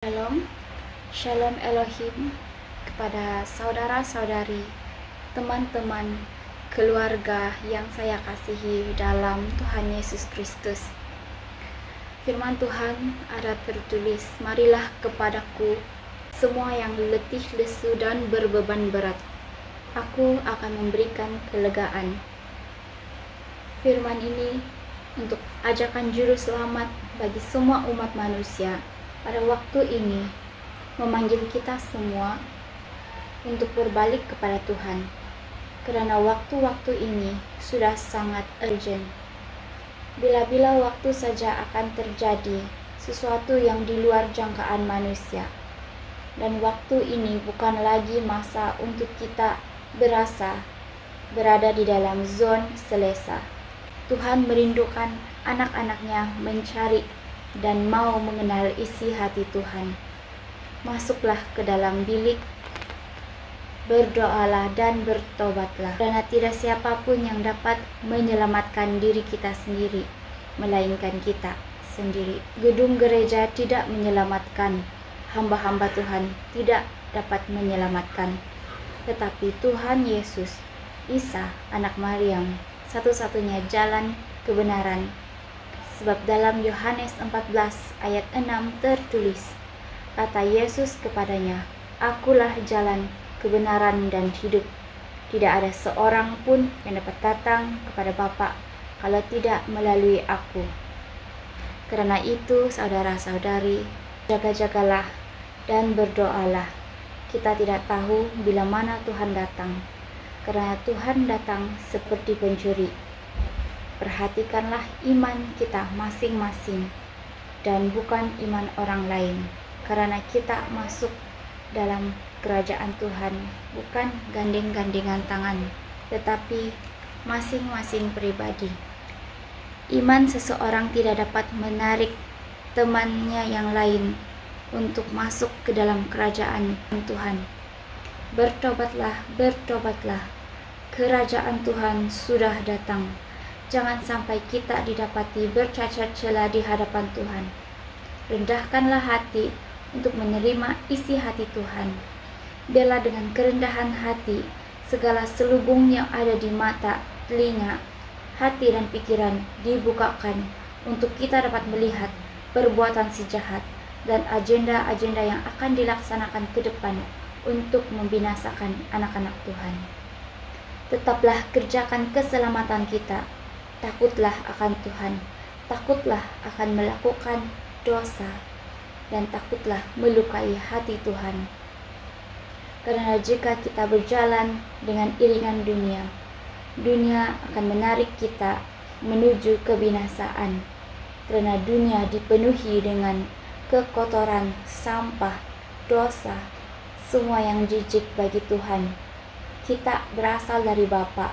Shalom, Shalom Elohim kepada saudara-saudari, teman-teman, keluarga yang saya kasihi dalam Tuhan Yesus Kristus. Firman Tuhan ada tertulis, "Marilah kepadaku semua yang letih lesu dan berbeban berat, aku akan memberikan kelegaan." Firman ini untuk ajakan juru selamat bagi semua umat manusia pada waktu ini, memanggil kita semua untuk berbalik kepada Tuhan, karena waktu-waktu ini sudah sangat urgent. Bila-bila waktu saja akan terjadi sesuatu yang di luar jangkaan manusia, dan waktu ini bukan lagi masa untuk kita berada di dalam zon selesa. Tuhan merindukan anak-anaknya mencari dan mau mengenal isi hati Tuhan. Masuklah ke dalam bilik, berdoalah dan bertobatlah, karena tidak siapapun yang dapat menyelamatkan diri kita sendiri, melainkan kita sendiri. Gedung gereja tidak menyelamatkan, hamba-hamba Tuhan tidak dapat menyelamatkan, tetapi Tuhan Yesus, Isa, anak Maryam, satu-satunya jalan kebenaran. Sebab dalam Yohanes 14 ayat 6 tertulis, kata Yesus kepadanya, "Akulah jalan, kebenaran dan hidup. Tidak ada seorang pun yang dapat datang kepada Bapa kalau tidak melalui aku." Karena itu, saudara-saudari, jaga-jagalah dan berdoalah. Kita tidak tahu bila mana Tuhan datang, karena Tuhan datang seperti pencuri. Perhatikanlah iman kita masing-masing dan bukan iman orang lain, karena kita masuk dalam kerajaan Tuhan bukan gandeng-gandengan tangan, tetapi masing-masing pribadi. Iman seseorang tidak dapat menarik temannya yang lain untuk masuk ke dalam kerajaan Tuhan. Bertobatlah, bertobatlah, kerajaan Tuhan sudah datang. Jangan sampai kita didapati bercacat celah di hadapan Tuhan. Rendahkanlah hati untuk menerima isi hati Tuhan. Biarlah dengan kerendahan hati, segala selubung yang ada di mata, telinga, hati dan pikiran dibukakan untuk kita dapat melihat perbuatan si jahat dan agenda-agenda yang akan dilaksanakan ke depan untuk membinasakan anak-anak Tuhan. Tetaplah kerjakan keselamatan kita. Takutlah akan Tuhan, takutlah akan melakukan dosa, dan takutlah melukai hati Tuhan. Karena jika kita berjalan dengan iringan dunia, dunia akan menarik kita menuju kebinasaan. Karena dunia dipenuhi dengan kekotoran, sampah, dosa, semua yang jijik bagi Tuhan. Kita berasal dari Bapa,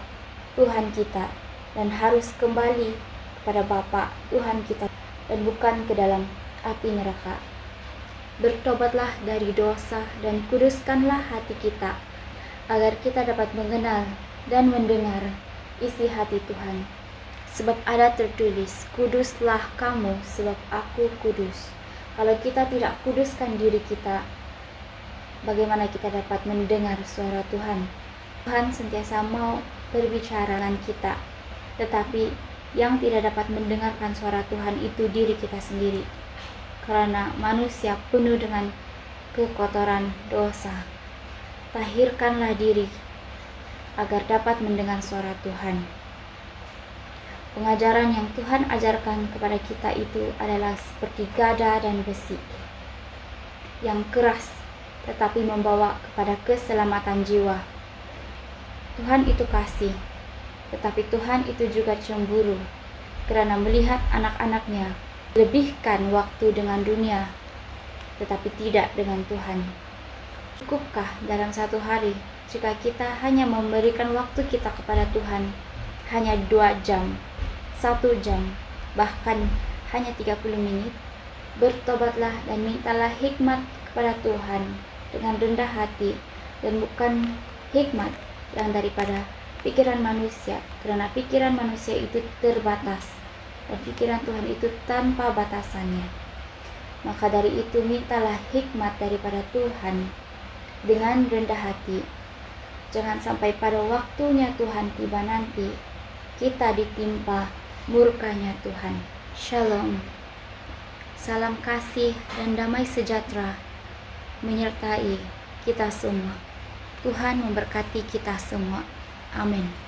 Tuhan kita, dan harus kembali kepada Bapa Tuhan kita dan bukan ke dalam api neraka. Bertobatlah dari dosa dan kuduskanlah hati kita agar kita dapat mengenal dan mendengar isi hati Tuhan. Sebab ada tertulis, "Kuduslah kamu sebab aku kudus." Kalau kita tidak kuduskan diri kita, bagaimana kita dapat mendengar suara Tuhan? Tuhan sentiasa mau berbicara dengan kita, tetapi yang tidak dapat mendengarkan suara Tuhan itu diri kita sendiri, karena manusia penuh dengan kekotoran dosa. Tahirkanlah diri agar dapat mendengar suara Tuhan. Pengajaran yang Tuhan ajarkan kepada kita itu adalah seperti gada dan besi yang keras, tetapi membawa kepada keselamatan jiwa. Tuhan itu kasih, tetapi Tuhan itu juga cemburu karena melihat anak-anaknya lebihkan waktu dengan dunia, tetapi tidak dengan Tuhan. Cukupkah dalam satu hari jika kita hanya memberikan waktu kita kepada Tuhan hanya 2 jam, 1 jam, bahkan hanya 30 menit? Bertobatlah dan mintalah hikmat kepada Tuhan dengan rendah hati, dan bukan hikmat yang daripada pikiran manusia, karena pikiran manusia itu terbatas dan pikiran Tuhan itu tanpa batasannya. Maka dari itu mintalah hikmat daripada Tuhan dengan rendah hati. Jangan sampai pada waktunya Tuhan tiba nanti kita ditimpa murkanya Tuhan. Shalom. Salam kasih dan damai sejahtera menyertai kita semua. Tuhan memberkati kita semua. Amin.